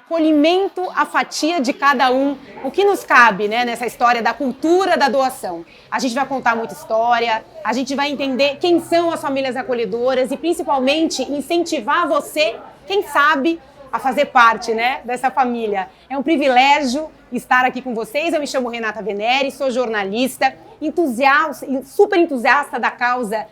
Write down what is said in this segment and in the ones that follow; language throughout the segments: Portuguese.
acolhimento à fatia de cada um, o que nos cabe, né, nessa história da cultura da doação. A gente vai contar muita história, a gente vai entender quem são as famílias acolhedoras e principalmente incentivar você, quem sabe, a fazer parte, né, dessa família. É um privilégio estar aqui com vocês. Eu me chamo Renata Venere, sou jornalista, super entusiasta da causa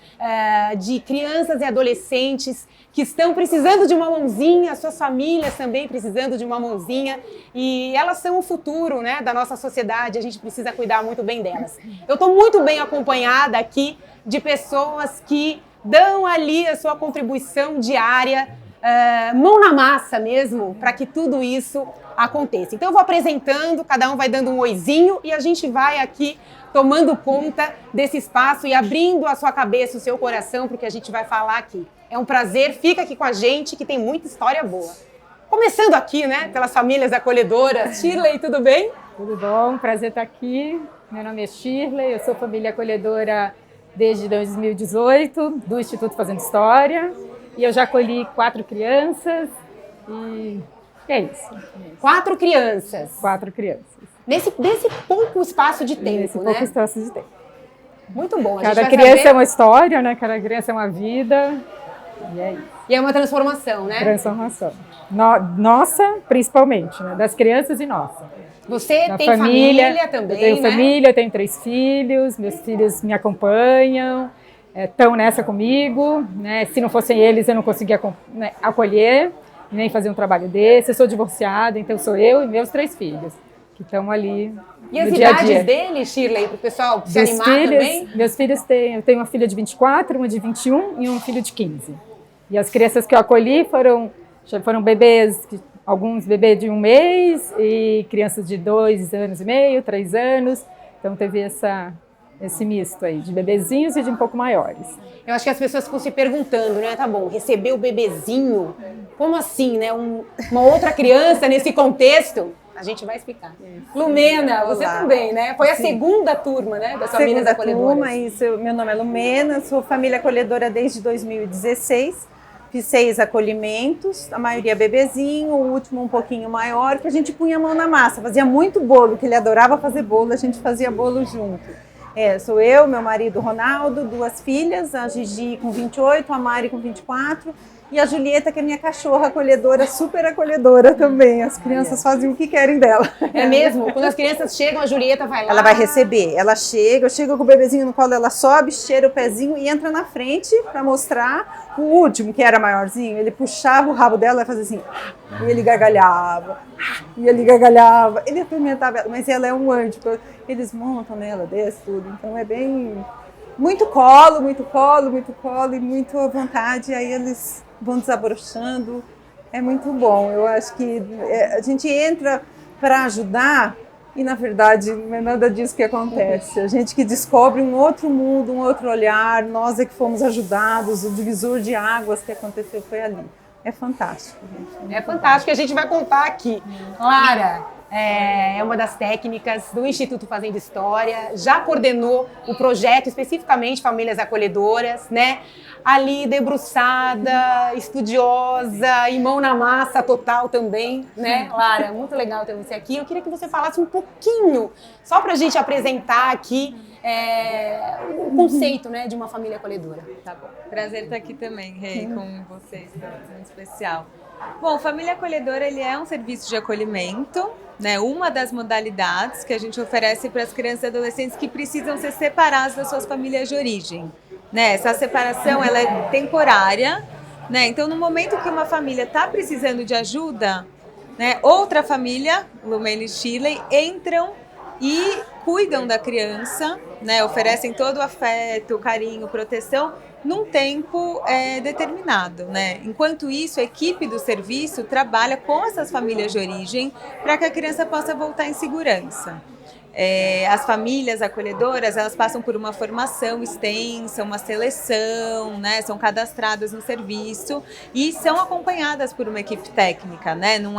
de crianças e adolescentes que estão precisando de uma mãozinha, suas famílias também precisando de uma mãozinha, e elas são o futuro, né, da nossa sociedade, a gente precisa cuidar muito bem delas. Eu estou muito bem acompanhada aqui de pessoas que dão ali a sua contribuição diária, mão na massa mesmo, para que tudo isso aconteça. Então eu vou apresentando, cada um vai dando um oizinho e a gente vai aqui tomando conta desse espaço e abrindo a sua cabeça, o seu coração, porque a gente vai falar aqui. É um prazer, fica aqui com a gente, que tem muita história boa. Começando aqui, né, pelas famílias acolhedoras. Shirley, tudo bem? Tudo bom, prazer estar aqui. Meu nome é Shirley, eu sou família acolhedora desde 2018, do Instituto Fazendo História. E eu já acolhi 4 crianças e é isso. 4 crianças? 4 crianças. Nesse pouco espaço de tempo, Nesse né? pouco espaço de tempo. Muito bom. Cada criança é uma história, né? Cada criança é uma vida. E é isso. E é uma transformação, né? Transformação. Nossa, principalmente, né? Das crianças e nossa. Você tem família também, eu tenho né? família, tenho 3 filhos, meus filhos me acompanham, estão nessa comigo, né? Se não fossem eles, eu não conseguia, né, acolher, nem fazer um trabalho desse. Eu sou divorciada, então sou eu e meus 3 filhos, que estão ali e as no dia a idades dia. Deles, Shirley, para o pessoal se Meus animar filhos, também? Meus filhos eu tenho uma filha de 24, uma de 21 e um filho de 15. E as crianças que eu acolhi foram bebês, alguns bebês de 1 mês e crianças de 2 anos e meio, 3 anos. Então teve esse misto aí, de bebezinhos e de um pouco maiores. Eu acho que as pessoas ficam se perguntando, né? Tá bom, receber o bebezinho, como assim, né? Uma outra criança nesse contexto? A gente vai explicar. Isso. Lumena, você também, né? Foi a segunda turma, né? Das famílias acolhedoras. Segunda turma, isso. Meu nome é Lumena, sou família acolhedora desde 2016. Fiz 6 acolhimentos, a maioria bebezinho, o último um pouquinho maior, que a gente punha a mão na massa. Fazia muito bolo, que ele adorava fazer bolo, a gente fazia bolo junto. Sou eu, meu marido Ronaldo, 2 filhas, a Gigi com 28, a Mari com 24 e a Julieta, que é minha cachorra acolhedora, super acolhedora também. As crianças fazem o que querem dela. É mesmo? Quando as crianças chegam, a Julieta vai lá? Ela vai receber. Ela chega, eu chego com o bebezinho no colo, ela sobe, cheira o pezinho e entra na frente para mostrar. O último, que era maiorzinho, ele puxava o rabo dela e fazia assim, e ele gargalhava, ele atormentava ela, mas ela é um anjo, eles montam nela, desce tudo, então é bem, muito colo e muito à vontade, aí eles vão desabrochando, é muito bom. Eu acho que a gente entra para ajudar e, na verdade, não é nada disso que acontece. A gente que descobre um outro mundo, um outro olhar, nós é que fomos ajudados, o divisor de águas que aconteceu foi ali. É fantástico, gente. É fantástico, a gente vai contar aqui. Lara é uma das técnicas do Instituto Fazendo História, já coordenou o projeto, especificamente Famílias Acolhedoras, né? Ali debruçada, estudiosa e mão na massa total também, né, Lara? Muito legal ter você aqui. Eu queria que você falasse um pouquinho, só para a gente apresentar aqui o conceito, né, de uma família acolhedora. Tá bom. Prazer estar aqui também, Rei, com vocês, muito especial. Bom, Família Acolhedora, ele é um serviço de acolhimento, né? Uma das modalidades que a gente oferece para as crianças e adolescentes que precisam ser separadas das suas famílias de origem. Né? Essa separação, ela é temporária, né? Então, no momento que uma família está precisando de ajuda, né, outra família, Lumena e Shirley, entram e cuidam da criança, né, oferecem todo o afeto, carinho, proteção, num tempo determinado, né? Enquanto isso, a equipe do serviço trabalha com essas famílias de origem para que a criança possa voltar em segurança. As famílias acolhedoras, elas passam por uma formação extensa, uma seleção, né? São cadastradas no serviço e são acompanhadas por uma equipe técnica, né? Não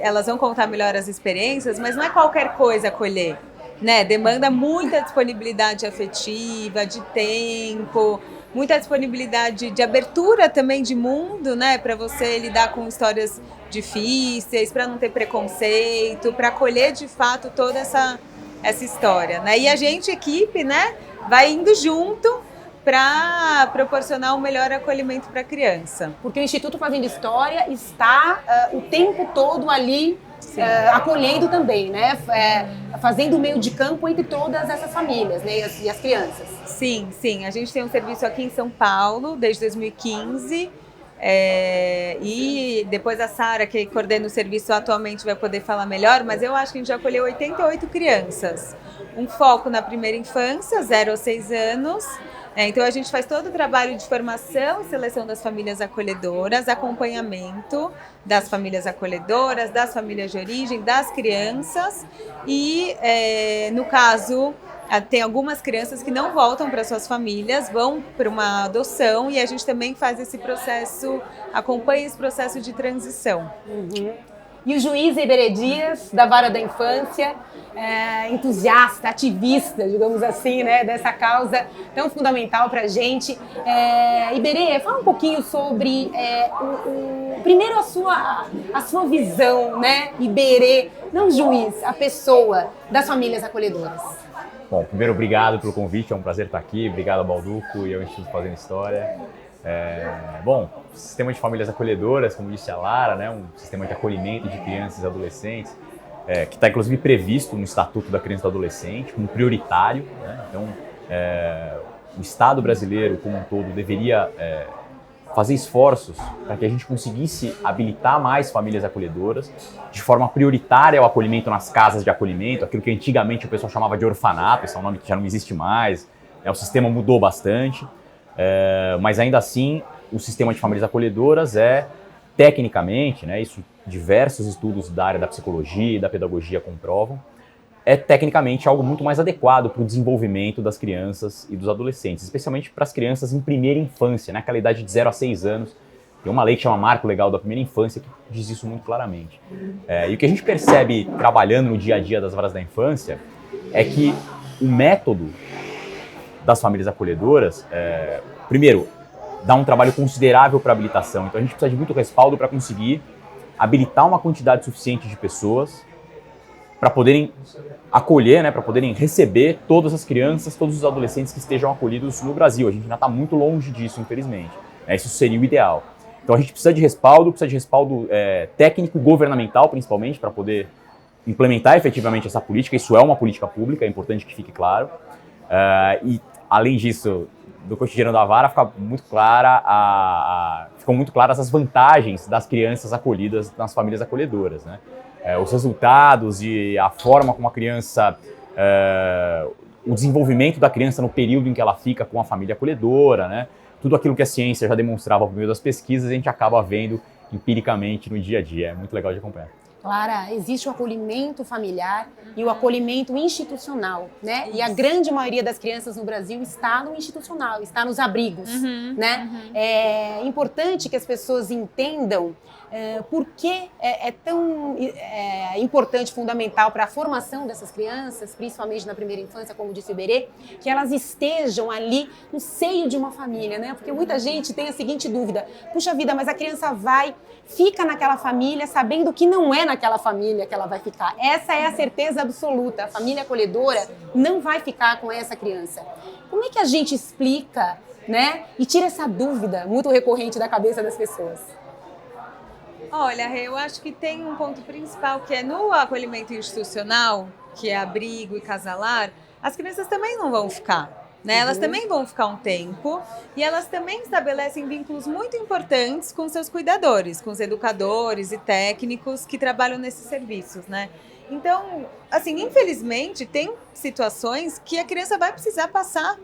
elas vão contar melhor as experiências, mas não é qualquer coisa acolher, né? Demanda muita disponibilidade afetiva, de tempo, muita disponibilidade de abertura também de mundo, né, para você lidar com histórias difíceis, para não ter preconceito, para acolher de fato toda essa história, né? E a gente, equipe, né, vai indo junto para proporcionar um melhor acolhimento para a criança. Porque o Instituto Fazendo História está o tempo todo ali acolhendo também, né? Fazendo o meio de campo entre todas essas famílias, né? E as crianças. Sim, sim. A gente tem um serviço aqui em São Paulo desde 2015. E depois a Sara, que coordena o serviço atualmente, vai poder falar melhor, mas eu acho que a gente já acolheu 88 crianças. Um foco na primeira infância, 0 a 6 anos. Então a gente faz todo o trabalho de formação e seleção das famílias acolhedoras, acompanhamento das famílias acolhedoras, das famílias de origem, das crianças e, no caso, tem algumas crianças que não voltam para suas famílias, vão para uma adoção e a gente também faz esse processo, acompanha esse processo de transição. Uhum. E o juiz Iberê Dias, da Vara da Infância, entusiasta, ativista, digamos assim, né, dessa causa tão fundamental para a gente. Iberê, fala um pouquinho sobre, primeiro a sua visão, né, Iberê, não juiz, a pessoa das famílias acolhedoras. Bom, primeiro, obrigado pelo convite, é um prazer estar aqui. Obrigado ao Balduco e ao Instituto Fazendo História. Bom, sistema de famílias acolhedoras, como disse a Lara, né, um sistema de acolhimento de crianças e adolescentes, que está inclusive previsto no Estatuto da Criança e do Adolescente, como prioritário, né? Então, o Estado brasileiro como um todo deveria fazer esforços para que a gente conseguisse habilitar mais famílias acolhedoras, de forma prioritária o acolhimento nas casas de acolhimento, aquilo que antigamente o pessoal chamava de orfanato, esse é um nome que já não existe mais, o sistema mudou bastante. Mas ainda assim, o sistema de famílias acolhedoras tecnicamente, né, isso diversos estudos da área da psicologia e da pedagogia comprovam, tecnicamente algo muito mais adequado para o desenvolvimento das crianças e dos adolescentes, especialmente para as crianças em primeira infância, né, aquela idade de 0 a 6 anos. Tem uma lei que chama Marco Legal da Primeira Infância que diz isso muito claramente. E o que a gente percebe trabalhando no dia a dia das varas da infância é que o método das famílias acolhedoras, primeiro, dá um trabalho considerável para habilitação. Então a gente precisa de muito respaldo para conseguir habilitar uma quantidade suficiente de pessoas para poderem acolher, né, para poderem receber todas as crianças, todos os adolescentes que estejam acolhidos no Brasil. A gente ainda está muito longe disso, infelizmente. Isso seria o ideal. Então a gente precisa de respaldo técnico e governamental, principalmente, para poder implementar efetivamente essa política. Isso é uma política pública, é importante que fique claro. E além disso, do cotidiano da vara ficam muito claras as vantagens das crianças acolhidas nas famílias acolhedoras, né? Os resultados e a forma como a criança, o desenvolvimento da criança no período em que ela fica com a família acolhedora, né? Tudo aquilo que a ciência já demonstrava por meio das pesquisas, a gente acaba vendo empiricamente no dia a dia. É muito legal de acompanhar. Clara, existe o acolhimento familiar e o acolhimento institucional, né? E a grande maioria das crianças no Brasil está no institucional, está nos abrigos, né? É importante que as pessoas entendam por que é tão importante, fundamental para a formação dessas crianças, principalmente na primeira infância, como disse o Iberê, que elas estejam ali no seio de uma família, né? Porque muita gente tem a seguinte dúvida: puxa vida, mas a criança fica naquela família sabendo que não é naquela família que ela vai ficar. Essa é a certeza absoluta. A família acolhedora não vai ficar com essa criança. Como é que a gente explica, né? E tira essa dúvida muito recorrente da cabeça das pessoas? Olha, eu acho que tem um ponto principal, que é no acolhimento institucional, que é abrigo e casalar, as crianças também não vão ficar. Né? Elas também vão ficar um tempo e elas também estabelecem vínculos muito importantes com seus cuidadores, com os educadores e técnicos que trabalham nesses serviços, né? Então, assim, infelizmente, tem situações que a criança vai precisar passar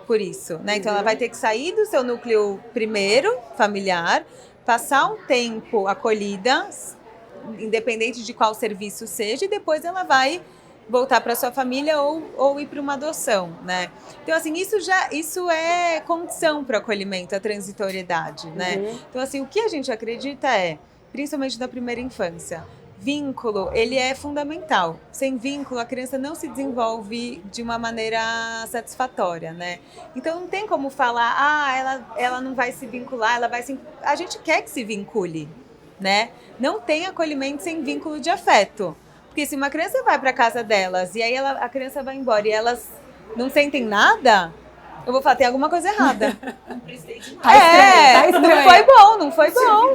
por isso, né? Então, ela vai ter que sair do seu núcleo primeiro, familiar, passar um tempo acolhida, independente de qual serviço seja, e depois ela vai voltar para sua família ou ir para uma adoção, né? Então, assim, isso é condição para o acolhimento, a transitoriedade, né? Então, assim, o que a gente acredita principalmente na primeira infância, vínculo, ele é fundamental. Sem vínculo, a criança não se desenvolve de uma maneira satisfatória, né? Então não tem como falar, ela não vai se vincular, ela vai se... A gente quer que se vincule, né? Não tem acolhimento sem vínculo de afeto. Porque se uma criança vai para casa delas e aí a criança vai embora e elas não sentem nada, eu vou falar, tem alguma coisa errada. Tá estranho. Não foi bom.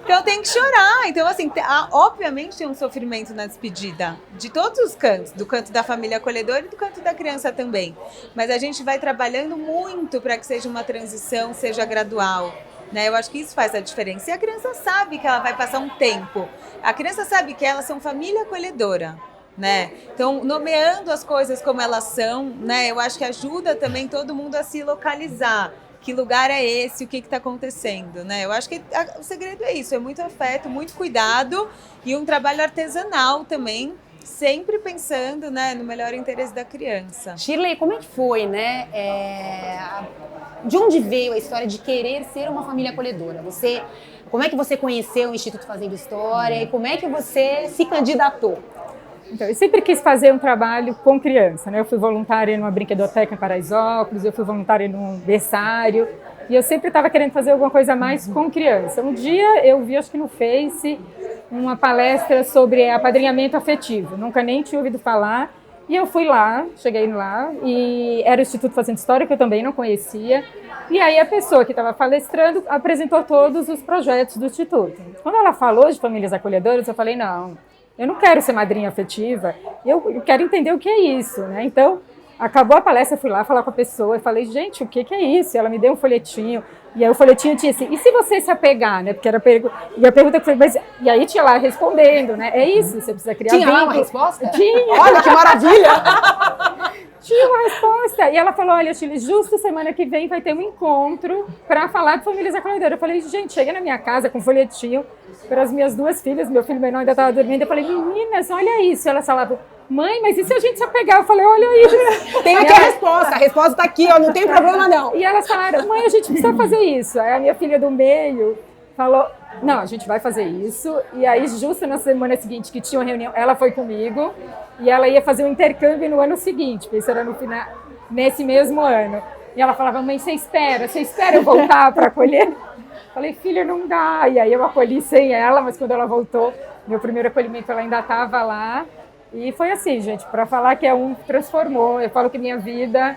Então tem que chorar. Então, assim, obviamente tem um sofrimento na despedida, de todos os cantos, do canto da família acolhedora e do canto da criança também. Mas a gente vai trabalhando muito para que seja uma transição, seja gradual. Né? Eu acho que isso faz a diferença. E a criança sabe que ela vai passar um tempo. A criança sabe que elas são família acolhedora. Né? Então, nomeando as coisas como elas são, né? Eu acho que ajuda também todo mundo a se localizar. Que lugar é esse? O que está acontecendo? Né? Eu acho que o segredo é isso, é muito afeto, muito cuidado e um trabalho artesanal também, sempre pensando, né, no melhor interesse da criança. Shirley, como é que foi, né? De onde veio a história de querer ser uma família acolhedora? Como é que você conheceu o Instituto Fazendo História e como é que você se candidatou? Então, eu sempre quis fazer um trabalho com criança, né? Eu fui voluntária numa brinquedoteca em Paraisópolis, eu fui voluntária num berçário, e eu sempre estava querendo fazer alguma coisa mais com criança. Um dia eu vi, acho que no Face, uma palestra sobre apadrinhamento afetivo, nunca nem tinha ouvido falar, e eu fui lá, cheguei lá, e era o Instituto Fazendo História, que eu também não conhecia, e aí a pessoa que estava palestrando apresentou todos os projetos do Instituto. Quando ela falou de famílias acolhedoras, eu falei, não, eu não quero ser madrinha afetiva, eu quero entender o que é isso, né? Então, acabou a palestra, eu fui lá falar com a pessoa e falei, gente, o que é isso? E ela me deu um folhetinho, e aí o folhetinho tinha assim, e se você se apegar, né? Porque era e a pergunta que foi, mas... E aí tinha lá respondendo, né? É isso, você precisa criar Tinha vínculo. lá uma resposta? Tinha! Olha que maravilha! Tinha uma resposta. E ela falou, olha, Shirley, justo semana que vem vai ter um encontro para falar de famílias acolhedoras. Eu falei, gente, cheguei na minha casa com um folhetinho para as minhas duas filhas, meu filho menor ainda estava dormindo. Eu falei, meninas, olha isso. Elas falavam, mãe, mas e se a gente se apegar? Eu falei, olha isso. Tem aqui a resposta tá aqui, ó, não tem problema não. E elas falaram, mãe, a gente precisa fazer isso. Aí a minha filha do meio falou, não, a gente vai fazer isso. E aí, justo na semana seguinte que tinha uma reunião, ela foi comigo e ela ia fazer um intercâmbio no ano seguinte, porque isso era no final, nesse mesmo ano. E ela falava, mãe, você espera eu voltar para acolher? Falei, filha, não dá. E aí eu acolhi sem ela, mas quando ela voltou, meu primeiro acolhimento, ela ainda estava lá. E foi assim, gente, para falar que transformou. Eu falo que minha vida,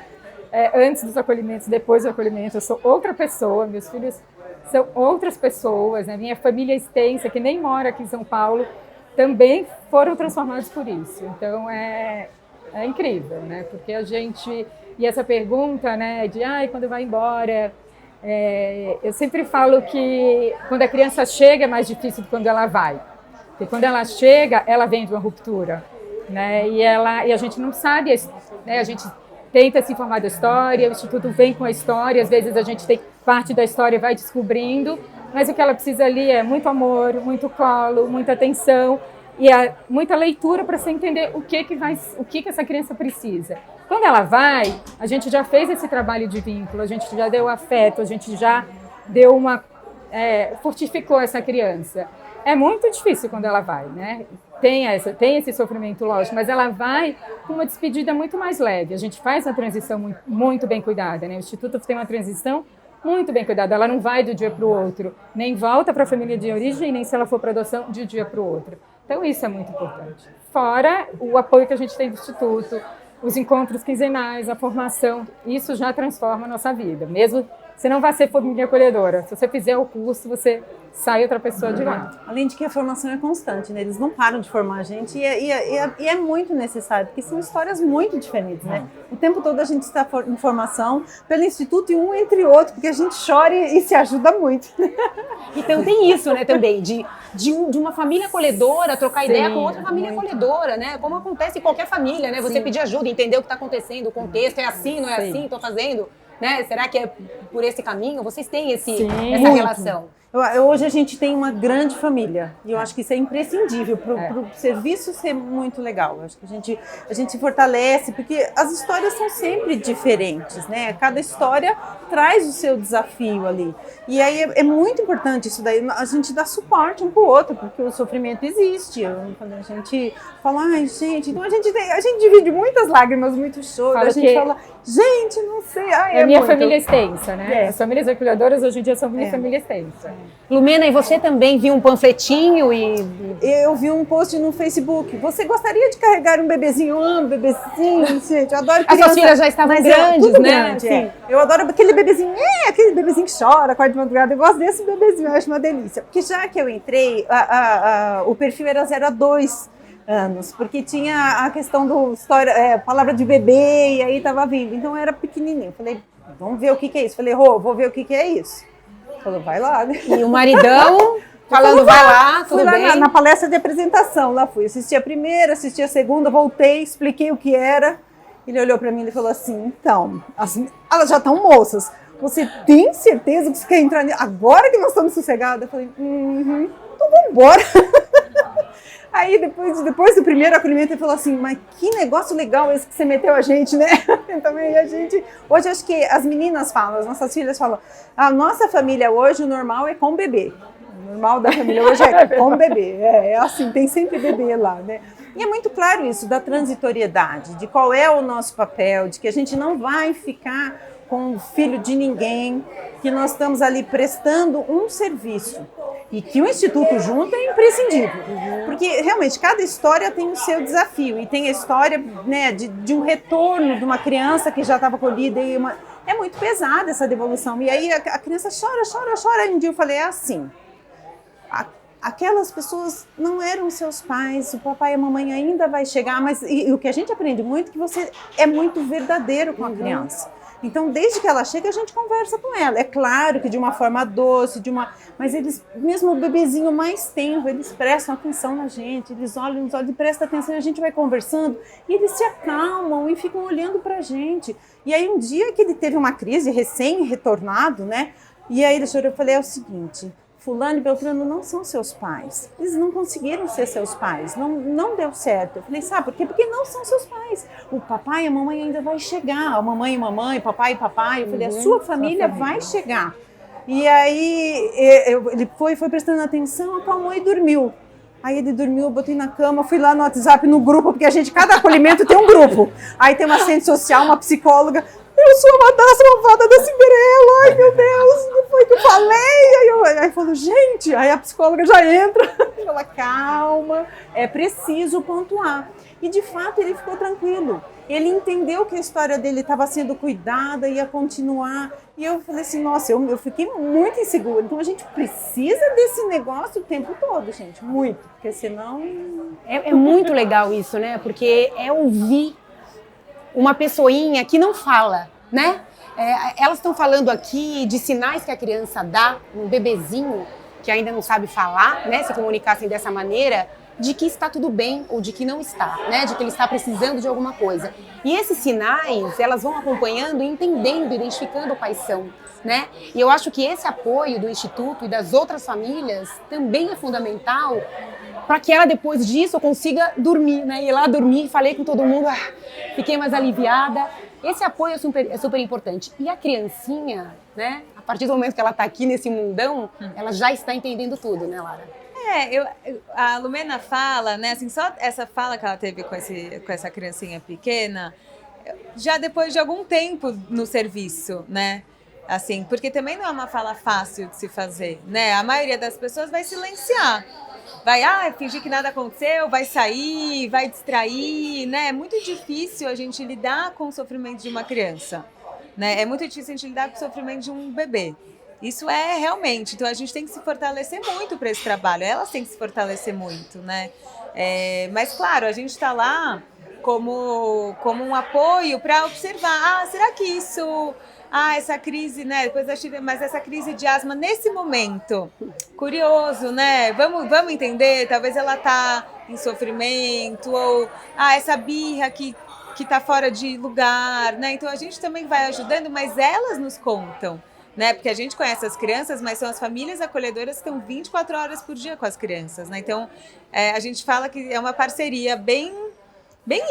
antes dos acolhimentos, depois do acolhimento, eu sou outra pessoa, meus filhos são outras pessoas, né? Minha família extensa, que nem mora aqui em São Paulo, também foram transformados por isso. Então, é incrível, né? Porque a gente... E essa pergunta, né, de, quando vai embora... eu sempre falo que quando a criança chega é mais difícil do que quando ela vai. Porque quando ela chega, ela vem de uma ruptura, né? E a gente não sabe, né? A gente tenta se informar da história, o Instituto vem com a história, às vezes a gente tem parte da história e vai descobrindo, mas o que ela precisa ali é muito amor, muito colo, muita atenção e muita leitura para você entender o que essa criança precisa. Quando ela vai, a gente já fez esse trabalho de vínculo, a gente já deu afeto, a gente já deu fortificou essa criança. É muito difícil quando ela vai, né? Tem esse sofrimento, lógico, mas ela vai com uma despedida muito mais leve. A gente faz uma transição muito, muito bem cuidada, né? O Instituto tem uma transição muito bem cuidada. Ela não vai do dia para o outro, nem volta para a família de origem, nem se ela for para adoção de um dia para o outro. Então isso é muito importante. Fora o apoio que a gente tem do Instituto, os encontros quinzenais, a formação, isso já transforma a nossa vida. Mesmo você não vai ser família acolhedora. Se você fizer o curso, você sai outra pessoa de lá. Além de que a formação é constante, né? Eles não param de formar a gente e é muito necessário, porque são histórias muito diferentes, né? O tempo todo a gente está em formação pelo Instituto e um entre outro, porque a gente chora e se ajuda muito. Então tem isso, né, também, de uma família acolhedora trocar ideia com outra família acolhedora, né? Como acontece em qualquer família, né? Você pedir ajuda, entender o que está acontecendo, o contexto, é assim, não é assim, estou fazendo... Né? Será que é por esse caminho? Vocês têm essa relação. Hoje a gente tem uma grande família e eu acho que isso é imprescindível para o serviço ser muito legal. Eu acho que a gente se fortalece porque as histórias são sempre diferentes, né? Cada história traz o seu desafio ali. E aí é muito importante isso daí, a gente dá suporte um para o outro, porque o sofrimento existe. Quando a gente fala, ai gente, então a gente divide muitas lágrimas, muito choro, a gente fala, gente, não sei, ai, a minha família é extensa, né? As famílias acolhedoras hoje em dia são minha família extensa. Lumena, e você também viu um panfletinho e... Eu vi um post no Facebook. Você gostaria de carregar um bebezinho? Eu amo bebezinho, gente. Eu adoro criança. As suas filhas já estavam grandes, né? Grande, sim. Eu adoro aquele bebezinho que chora, acorda de madrugada. Eu gosto desse bebezinho, eu acho uma delícia. Porque já que eu entrei, o perfil era 0 a 2 anos, porque tinha a questão do palavra de bebê, e aí tava vindo. Então eu era pequenininho. Eu falei, vamos ver o que é isso. Falei, vou ver o que é isso. Falou, vai lá, né? E o maridão falando, vai lá, tudo fui lá bem? Na palestra de apresentação, lá fui. Assisti a primeira, assisti a segunda, voltei, expliquei o que era. Ele olhou pra mim e falou assim, então, elas já estão moças. Você tem certeza que você quer entrar agora que nós estamos sossegadas? Eu falei, então vamos embora. Aí, depois do primeiro acolhimento, ele falou assim, mas que negócio legal esse que você meteu a gente, né? Também a gente... Hoje, acho que as meninas falam, as nossas filhas falam, a nossa família hoje, o normal é com bebê. O normal da família hoje é com bebê. É assim, tem sempre bebê lá, né? E é muito claro isso, da transitoriedade, de qual é o nosso papel, de que a gente não vai ficar com o filho de ninguém, que nós estamos ali prestando um serviço. E que o Instituto junto é imprescindível, porque realmente cada história tem o seu desafio e tem a história, né, de um retorno de uma criança que já estava acolhida e é muito pesada essa devolução. E aí a criança chora. E um dia eu falei, é assim, aquelas pessoas não eram seus pais, o papai e a mamãe ainda vai chegar, mas e o que a gente aprende muito é que você é muito verdadeiro com a criança. Então, desde que ela chega, a gente conversa com ela. É claro que de uma forma doce, mas eles, mesmo o bebezinho mais tenro, eles prestam atenção na gente, eles olham nos olhos e prestam atenção, e a gente vai conversando, e eles se acalmam e ficam olhando pra gente. E aí, um dia que ele teve uma crise, recém-retornado, né? E aí ele chorou, eu falei, é o seguinte... Fulano e Beltrano não são seus pais. Eles não conseguiram ser seus pais. Não deu certo. Eu falei, sabe por quê? Porque não são seus pais. O papai e a mamãe ainda vai chegar. A mamãe e mamãe, papai e papai. Eu falei, a sua família vai chegar. E aí ele foi prestando atenção, acalmou e dormiu. Aí ele dormiu, eu botei na cama, fui lá no WhatsApp, no grupo, porque cada acolhimento tem um grupo. Aí tem uma assistente social, uma psicóloga. Eu sou uma das malvadas da Cinderela, ai meu Deus, não foi que eu falei? Aí falou, gente, aí a psicóloga já entra, fala, calma, é preciso pontuar. E de fato ele ficou tranquilo, ele entendeu que a história dele estava sendo cuidada, ia continuar. E eu falei assim, nossa, eu fiquei muito insegura, então a gente precisa desse negócio o tempo todo, gente, muito, porque senão... É muito legal isso, né, porque é ouvir uma pessoinha que não fala, né? Elas estão falando aqui de sinais que a criança dá, um bebezinho que ainda não sabe falar, né? Se comunicassem dessa maneira, de que está tudo bem ou de que não está, né? De que ele está precisando de alguma coisa. E esses sinais, elas vão acompanhando, entendendo, identificando quais são, né? E eu acho que esse apoio do Instituto e das outras famílias também é fundamental para que ela, depois disso, consiga dormir, né? Ir lá dormir, falei com todo mundo, fiquei mais aliviada. Esse apoio é super importante. E a criancinha, né? A partir do momento que ela está aqui nesse mundão, ela já está entendendo tudo, né, Lara? A Lumena fala, né? Assim, só essa fala que ela teve com essa criancinha pequena, já depois de algum tempo no serviço, né? Assim, porque também não é uma fala fácil de se fazer, né? A maioria das pessoas vai silenciar. Vai fingir que nada aconteceu, vai sair, vai distrair, né? É muito difícil a gente lidar com o sofrimento de uma criança, né? É muito difícil a gente lidar com o sofrimento de um bebê. Isso é realmente, então a gente tem que se fortalecer muito para esse trabalho, elas têm que se fortalecer muito, né? Mas claro, a gente está lá como um apoio para observar, será que isso... essa crise, né? Depois mas essa crise de asma nesse momento, curioso, né? Vamos entender, talvez ela tá em sofrimento, ou essa birra que tá fora de lugar, né? Então a gente também vai ajudando, mas elas nos contam. né? Porque a gente conhece as crianças, mas são as famílias acolhedoras que estão 24 horas por dia com as crianças, né? Então, a gente fala que é uma parceria bem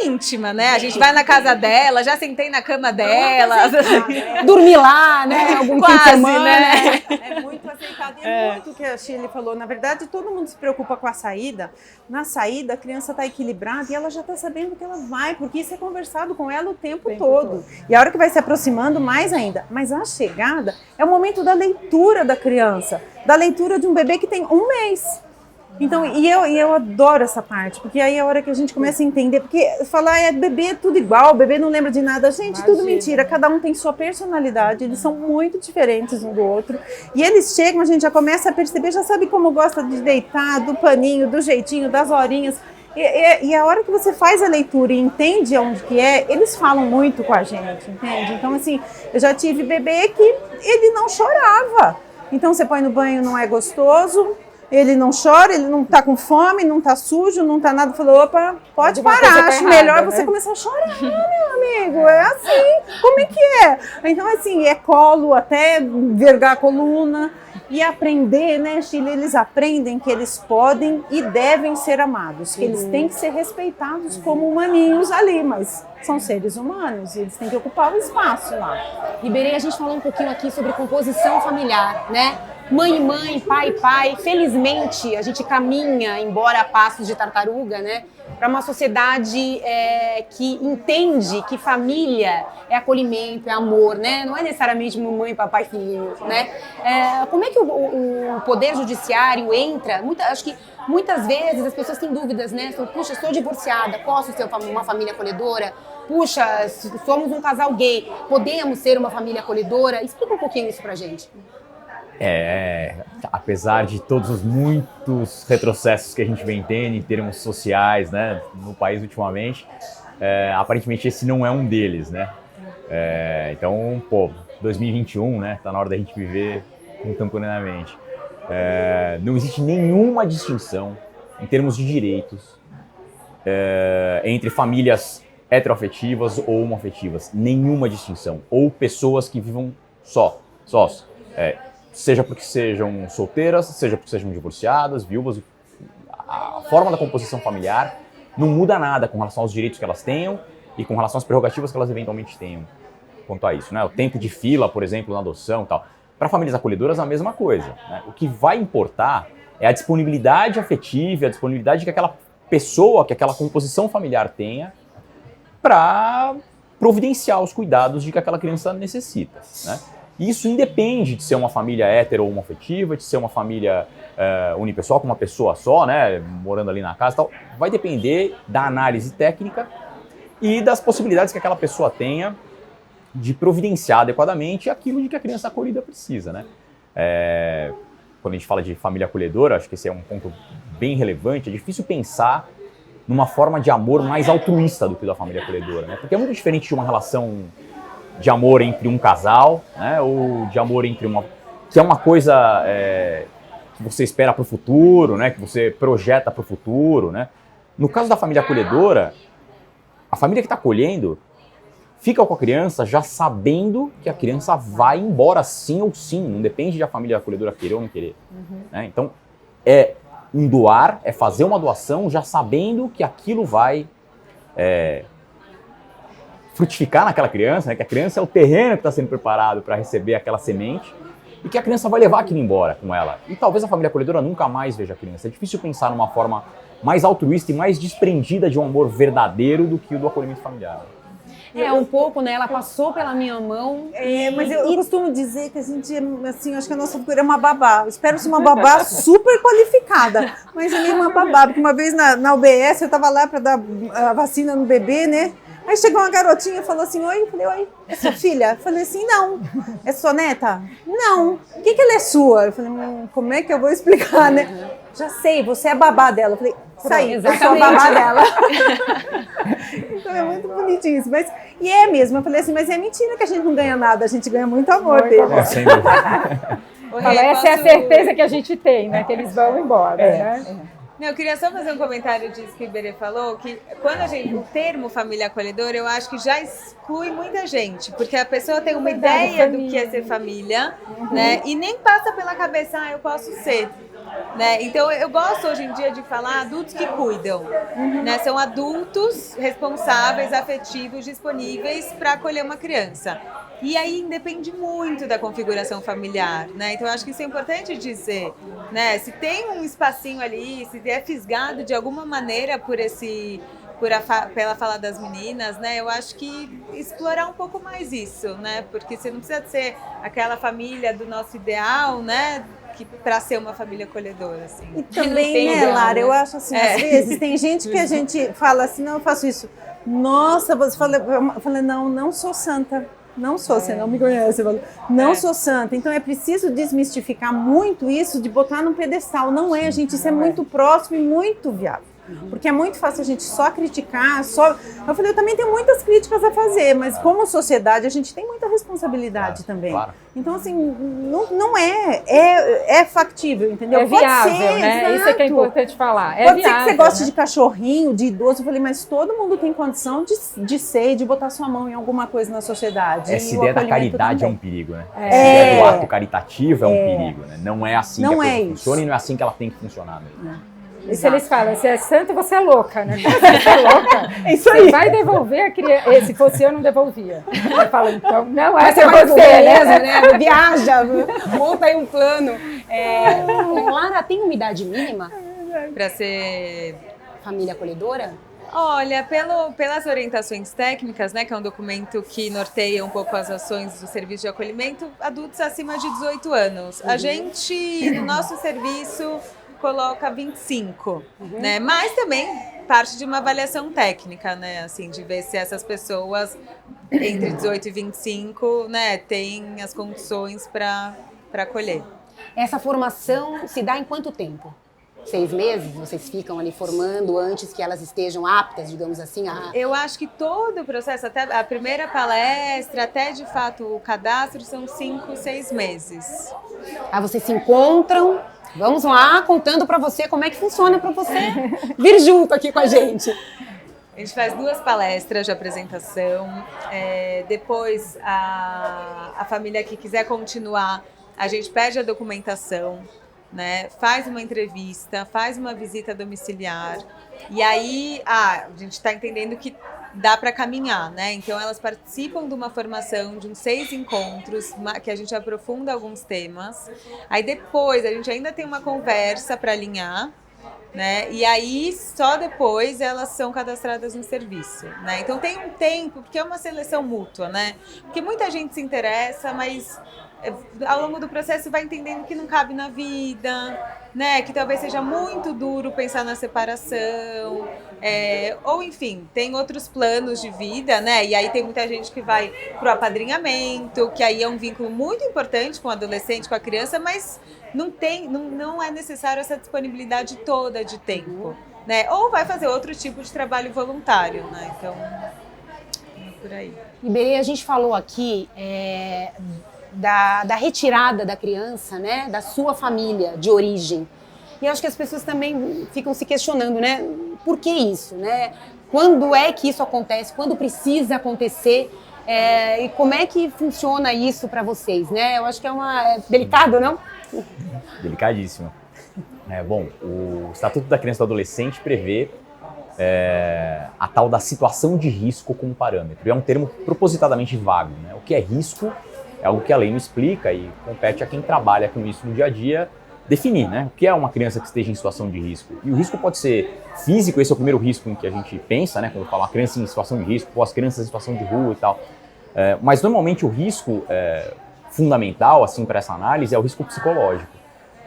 íntima, né? A gente vai na casa dela, já sentei na cama dela. Dormir lá, né? Algum fim de semana, né? É muito aceitado. E é muito o que a Shirley falou. Na verdade, todo mundo se preocupa com a saída. Na saída, a criança está equilibrada e ela já está sabendo que ela vai, porque isso é conversado com ela o tempo todo. E a hora que vai se aproximando, mais ainda. Mas a chegada é o momento da leitura da criança, da leitura de um bebê que tem 1 mês. Então, eu adoro essa parte, porque aí é a hora que a gente começa a entender, porque falar bebê é tudo igual, bebê não lembra de nada, gente, imagina, tudo mentira, cada um tem sua personalidade, eles são muito diferentes um do outro, e eles chegam, a gente já começa a perceber, já sabe como gosta de deitar, do paninho, do jeitinho, das horinhas, e a hora que você faz a leitura e entende onde que eles falam muito com a gente, entende? Então, assim, eu já tive bebê que ele não chorava, então você põe no banho, não é gostoso, ele não chora, ele não tá com fome, não tá sujo, não tá nada. Falou, opa, pode parar, acho melhor você começar a chorar, meu amigo, é assim, como é que é? Então, assim, é colo até vergar a coluna e aprender, né, Shirley, eles aprendem que eles podem e devem ser amados, que eles têm que ser respeitados como humaninhos ali, mas são seres humanos, eles têm que ocupar o espaço lá. Iberê, a gente falou um pouquinho aqui sobre composição familiar, né? Mãe e mãe, pai e pai. Felizmente, a gente caminha, embora a passos de tartaruga, né, para uma sociedade que entende que família é acolhimento, é amor, né? Não é necessariamente mamãe, papai, filho, né? Como é que o Poder Judiciário entra? Acho que muitas vezes as pessoas têm dúvidas, né? Puxa, sou divorciada, posso ser uma família acolhedora? Puxa, somos um casal gay, podemos ser uma família acolhedora? Explica um pouquinho isso pra gente. Apesar de todos os muitos retrocessos que a gente vem tendo em termos sociais, né, no país ultimamente, aparentemente esse não é um deles, né? Então, 2021, né, tá na hora da gente viver contemporaneamente. Não existe nenhuma distinção em termos de direitos entre famílias heteroafetivas ou homoafetivas. Nenhuma distinção. Ou pessoas que vivam sós. Seja porque sejam solteiras, seja porque sejam divorciadas, viúvas, a forma da composição familiar não muda nada com relação aos direitos que elas tenham e com relação às prerrogativas que elas eventualmente tenham quanto a isso, né? O tempo de fila, por exemplo, na adoção e tal. Para famílias acolhedoras, a mesma coisa, né? O que vai importar é a disponibilidade afetiva, a disponibilidade que aquela pessoa, que aquela composição familiar tenha para providenciar os cuidados de que aquela criança necessita, né? Isso independe de ser uma família hetero ou homoafetiva, de ser uma família unipessoal, com uma pessoa só, né, morando ali na casa e tal. Vai depender da análise técnica e das possibilidades que aquela pessoa tenha de providenciar adequadamente aquilo de que a criança acolhida precisa, né? Quando a gente fala de família acolhedora, acho que esse é um ponto bem relevante. É difícil pensar numa forma de amor mais altruísta do que da família acolhedora, né? Porque é muito diferente de uma relação de amor entre um casal, né, ou de amor entre que é uma coisa que você espera para o futuro, né, que você projeta para o futuro, né. No caso da família acolhedora, a família que está acolhendo fica com a criança já sabendo que a criança vai embora sim ou sim, não depende de a família acolhedora querer ou não querer. Né? Então, um doar, é fazer uma doação já sabendo que aquilo vai frutificar naquela criança, né? Que a criança é o terreno que está sendo preparado para receber aquela semente e que a criança vai levar aquilo embora com ela. E talvez a família acolhedora nunca mais veja a criança. É difícil pensar numa forma mais altruísta e mais desprendida de um amor verdadeiro do que o do acolhimento familiar. Um pouco, né? Ela passou pela minha mão. Mas eu costumo dizer que a gente, assim, acho que a nossa figura é uma babá. Eu espero ser uma babá super qualificada, mas é meio uma babá, porque uma vez na UBS eu estava lá para dar a vacina no bebê, né? Aí chegou uma garotinha e falou assim, oi, eu falei, oi, é sua filha? Eu falei assim, não. É sua neta? Não. O que ela é sua? Eu falei, como é que eu vou explicar, né? Já sei, você é babá dela. Eu falei, sai, eu sou a babá dela. Então é muito bonitinho isso. E é mesmo, eu falei assim, mas é mentira que a gente não ganha nada, a gente ganha muito amor dele. Sem dúvida. Essa é a certeza que a gente tem, né? Que eles vão embora, né? Não, eu queria só fazer um comentário disso que o Iberê falou, que quando o termo família acolhedora, eu acho que já exclui muita gente, porque a pessoa tem uma ideia do que é ser família, né? E nem passa pela cabeça, eu posso ser. Né? Então eu gosto hoje em dia de falar adultos que cuidam, né? São adultos responsáveis, afetivos, disponíveis para acolher uma criança. E aí depende muito da configuração familiar, né? Então eu acho que isso é importante dizer, né? Se tem um espacinho ali, se é fisgado de alguma maneira pela fala das meninas, né? Eu acho que explorar um pouco mais isso, né? Porque você não precisa ser aquela família do nosso ideal, né? Para ser uma família acolhedora, assim. E também, né, Lara, eu acho assim, às vezes tem gente que a gente fala assim, não, eu faço isso. Nossa, você fala, eu falei, não sou santa. Não sou, você não me conhece. Não sou santa. Então é preciso desmistificar muito isso de botar num pedestal. Não é, gente, isso é muito próximo e muito viável. Porque é muito fácil a gente só criticar, Eu falei, eu também tenho muitas críticas a fazer, mas como sociedade a gente tem muita responsabilidade também. Claro. Então, assim, não é factível, entendeu? É viável, pode ser, né? Exato. Isso é que é importante falar. Pode viável, ser que você goste, né? de cachorrinho, de idoso. Eu falei, mas todo mundo tem condição de ser e de botar sua mão em alguma coisa na sociedade. Essa ideia da caridade também é um perigo, né? Essa ideia do ato caritativo é um perigo, né? Não é assim que a coisa funciona e não é assim que ela tem que funcionar mesmo. Isso eles falam, se é santo, você é louca, né? Você é louca. É isso aí. Você vai devolver a criança. Se fosse eu, não devolvia. Eu falo, então, não é você pra você, beleza, né? Viaja, monta aí um plano. Lara, tem uma idade mínima para ser família acolhedora? Olha, pelas orientações técnicas, né, que é um documento que norteia um pouco as ações do serviço de acolhimento, adultos acima de 18 anos. A gente, no nosso serviço, coloca 25, né? Mas também parte de uma avaliação técnica, né? Assim, de ver se essas pessoas entre 18 e 25, né, têm as condições para acolher. Essa formação se dá em quanto tempo? 6 meses? Vocês ficam ali formando antes que elas estejam aptas, digamos assim? Eu acho que todo o processo, até a primeira palestra, até de fato o cadastro, são 5, 6 meses. Aí vocês se encontram, vamos lá, contando para você como é que funciona para você vir junto aqui com a gente. A gente faz 2 palestras de apresentação, depois a família que quiser continuar, a gente pede a documentação, né? Faz uma entrevista, faz uma visita domiciliar e aí a gente está entendendo que dá para caminhar, né? Então elas participam de uma formação de uns 6 encontros que a gente aprofunda alguns temas. Aí depois a gente ainda tem uma conversa para alinhar, né? E aí só depois elas são cadastradas no serviço, né? Então tem um tempo, porque é uma seleção mútua, né? Porque muita gente se interessa, mas ao longo do processo vai entendendo que não cabe na vida, né? Que talvez seja muito duro pensar na separação, ou enfim, tem outros planos de vida, né? E aí tem muita gente que vai pro apadrinhamento, que aí é um vínculo muito importante com o adolescente, com a criança, mas não é necessário essa disponibilidade toda de tempo, né? Ou vai fazer outro tipo de trabalho voluntário, né? Então, por aí. Iberê, a gente falou aqui da retirada da criança, né, da sua família de origem. E eu acho que as pessoas também ficam se questionando, né, por que isso, né? Quando é que isso acontece? Quando precisa acontecer? E como é que funciona isso para vocês, né? Eu acho que é delicado, não? Delicadíssimo. Bom, o Estatuto da Criança e do Adolescente prevê a tal da situação de risco como parâmetro. E é um termo propositadamente vago, né? O que é risco é algo que a lei não explica e compete a quem trabalha com isso no dia a dia definir, né? O que é uma criança que esteja em situação de risco. E o risco pode ser físico, esse é o primeiro risco em que a gente pensa, né? Quando fala uma criança em situação de risco, ou as crianças em situação de rua e tal. Mas normalmente o risco fundamental, assim, para essa análise é o risco psicológico,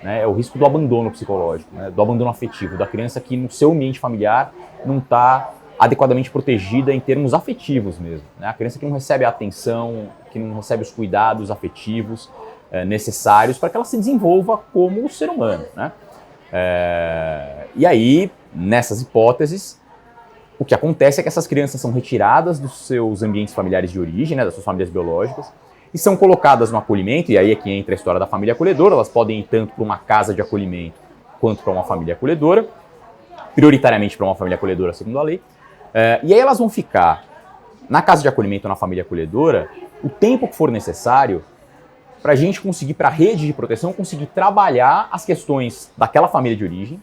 né? É o risco do abandono psicológico, né? Do abandono afetivo, da criança que no seu ambiente familiar não está adequadamente protegida em termos afetivos mesmo, né? A criança que não recebe a atenção, que não recebe os cuidados afetivos necessários para que ela se desenvolva como ser humano, né? E aí, nessas hipóteses, o que acontece é que essas crianças são retiradas dos seus ambientes familiares de origem, né, das suas famílias biológicas, e são colocadas no acolhimento, e aí é que entra a história da família acolhedora. Elas podem ir tanto para uma casa de acolhimento quanto para uma família acolhedora, prioritariamente para uma família acolhedora, segundo a lei. E aí elas vão ficar na casa de acolhimento ou na família acolhedora o tempo que for necessário para a gente conseguir, para a rede de proteção, conseguir trabalhar as questões daquela família de origem,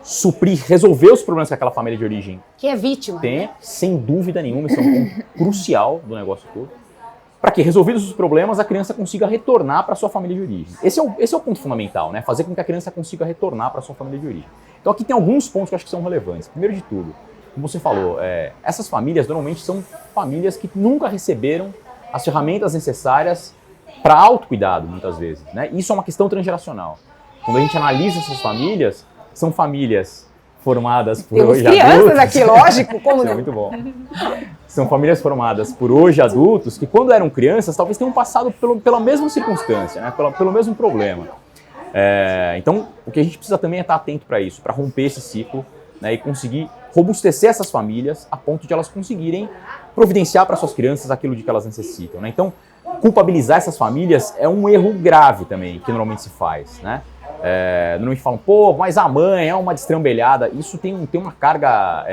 suprir, resolver os problemas que aquela família de origem que é vítima, tem, sem dúvida nenhuma, isso é um ponto crucial do negócio todo, para que, resolvidos os problemas, a criança consiga retornar para sua família de origem. Esse é o ponto fundamental, né? Fazer com que a criança consiga retornar para sua família de origem. Então aqui tem alguns pontos que eu acho que são relevantes. Primeiro de tudo, como você falou, essas famílias normalmente são famílias que nunca receberam as ferramentas necessárias para autocuidado, muitas vezes, né? Isso é uma questão transgeracional. Quando a gente analisa essas famílias, são famílias formadas por Temos hoje crianças adultos. aqui, lógico, como Isso não? é muito bom. São famílias formadas por hoje adultos que, quando eram crianças, talvez tenham passado pela mesma circunstância, né? pelo mesmo problema. Então, o que a gente precisa também é estar atento para isso, para romper esse ciclo, né? E conseguir robustecer essas famílias a ponto de elas conseguirem providenciar para suas crianças aquilo de que elas necessitam, né? Então, culpabilizar essas famílias é um erro grave também, que normalmente se faz, né? Normalmente falam, pô, mas a mãe é uma destrambelhada. Isso tem uma carga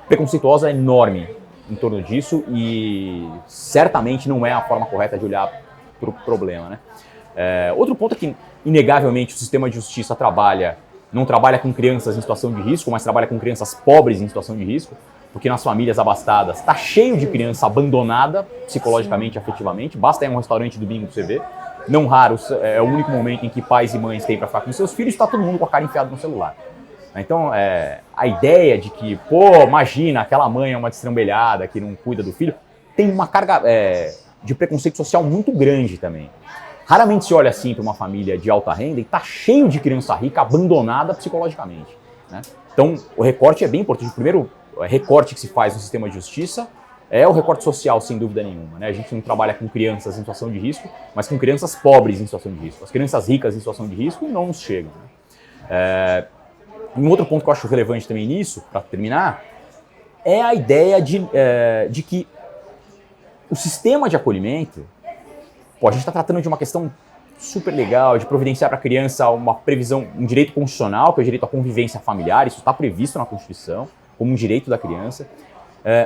preconceituosa enorme em torno disso e certamente não é a forma correta de olhar para o problema, né? Outro ponto é que, inegavelmente, o sistema de justiça não trabalha com crianças em situação de risco, mas trabalha com crianças pobres em situação de risco, porque nas famílias abastadas está cheio de criança abandonada psicologicamente, afetivamente. Basta ir a um restaurante do bingo para você ver. Não raro, é o único momento em que pais e mães têm para ficar com seus filhos, está todo mundo com a cara enfiada no celular. Então, a ideia de que, pô, imagina, aquela mãe é uma destrambelhada que não cuida do filho, tem uma carga de preconceito social muito grande também. Raramente se olha assim para uma família de alta renda e está cheio de criança rica abandonada psicologicamente, né? Então, o recorte é bem importante. O primeiro recorte que se faz no sistema de justiça é o recorte social, sem dúvida nenhuma, né? A gente não trabalha com crianças em situação de risco, mas com crianças pobres em situação de risco. As crianças ricas em situação de risco não nos chegam, né? Um outro ponto que eu acho relevante também nisso, para terminar, é a ideia de que o sistema de acolhimento, a gente está tratando de uma questão super legal, de providenciar para a criança uma previsão, um direito constitucional, que é o direito à convivência familiar, isso está previsto na Constituição, como um direito da criança.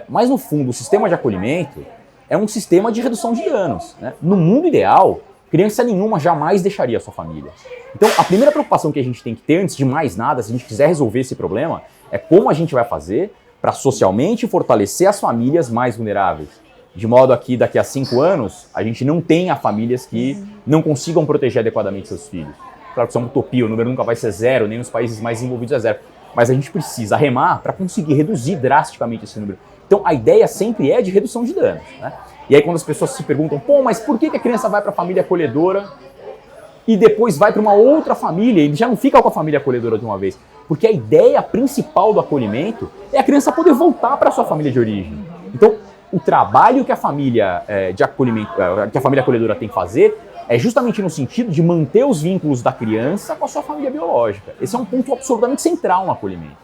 Mas, no fundo, o sistema de acolhimento é um sistema de redução de danos, né? No mundo ideal, criança nenhuma jamais deixaria a sua família. Então, a primeira preocupação que a gente tem que ter, antes de mais nada, se a gente quiser resolver esse problema, é como a gente vai fazer para socialmente fortalecer as famílias mais vulneráveis. De modo que daqui a 5 anos, a gente não tenha famílias que não consigam proteger adequadamente seus filhos. Claro que isso é uma utopia, o número nunca vai ser zero, nem nos países mais desenvolvidos é zero. Mas a gente precisa remar para conseguir reduzir drasticamente esse número. Então, a ideia sempre é de redução de danos, né? E aí, quando as pessoas se perguntam, pô, mas por que a criança vai para a família acolhedora e depois vai para uma outra família e já não fica com a família acolhedora de uma vez? Porque a ideia principal do acolhimento é a criança poder voltar para a sua família de origem. Então, o trabalho que a família de acolhimento, que a família acolhedora tem que fazer é justamente no sentido de manter os vínculos da criança com a sua família biológica. Esse é um ponto absolutamente central no acolhimento,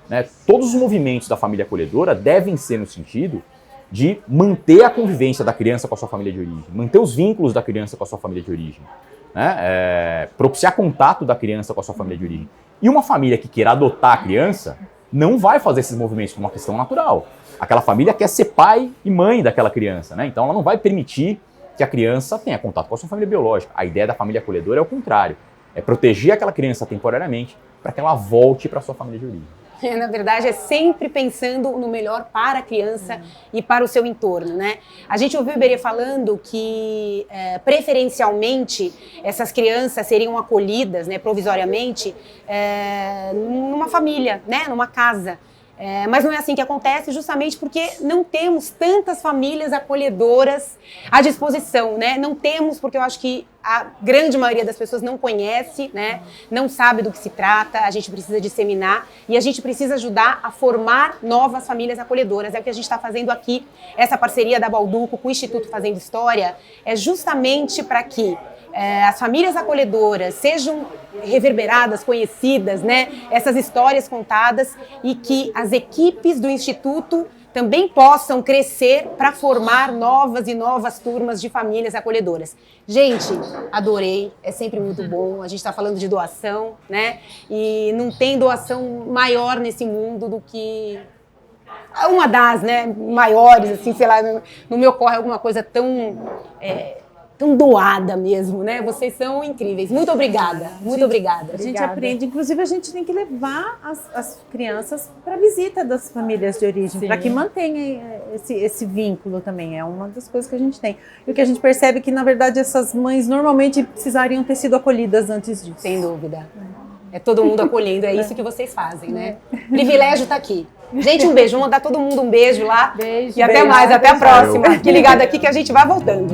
né? Todos os movimentos da família acolhedora devem ser no sentido de manter a convivência da criança com a sua família de origem, manter os vínculos da criança com a sua família de origem, né? Propiciar contato da criança com a sua família de origem. E uma família que queira adotar a criança não vai fazer esses movimentos como uma questão natural. Aquela família quer ser pai e mãe daquela criança, né? Então ela não vai permitir que a criança tenha contato com a sua família biológica. A ideia da família acolhedora é o contrário. É proteger aquela criança temporariamente para que ela volte para a sua família de origem. Na verdade, é sempre pensando no melhor para a criança e para o seu entorno, né? A gente ouviu o Iberê falando que, preferencialmente, essas crianças seriam acolhidas, né, provisoriamente, numa família, né, numa casa. Mas não é assim que acontece, justamente porque não temos tantas famílias acolhedoras à disposição, né? Não temos, porque eu acho que a grande maioria das pessoas não conhece, né? Não sabe do que se trata, a gente precisa disseminar e a gente precisa ajudar a formar novas famílias acolhedoras. É o que a gente está fazendo aqui, essa parceria da Balduco com o Instituto Fazendo História, é justamente para que as famílias acolhedoras sejam reverberadas, conhecidas, né? Essas histórias contadas e que as equipes do Instituto também possam crescer para formar novas e novas turmas de famílias acolhedoras. Gente, adorei, é sempre muito bom. A gente está falando de doação, né? E não tem doação maior nesse mundo do que uma das, né, maiores, assim, sei lá, não me ocorre alguma coisa tão doada mesmo, né? Vocês são incríveis. Muito obrigada, muito obrigada. A gente aprende, inclusive a gente tem que levar as crianças para visita das famílias de origem, para que mantenha esse vínculo também. É uma das coisas que a gente tem. E o que a gente percebe é que, na verdade, essas mães normalmente precisariam ter sido acolhidas antes disso. Sem dúvida. É todo mundo acolhendo, é isso que vocês fazem, né? Privilégio estar aqui. Gente, um beijo. Vamos mandar todo mundo um beijo lá. Beijo. E até mais, até a próxima. Fique ligado aqui que a gente vai voltando.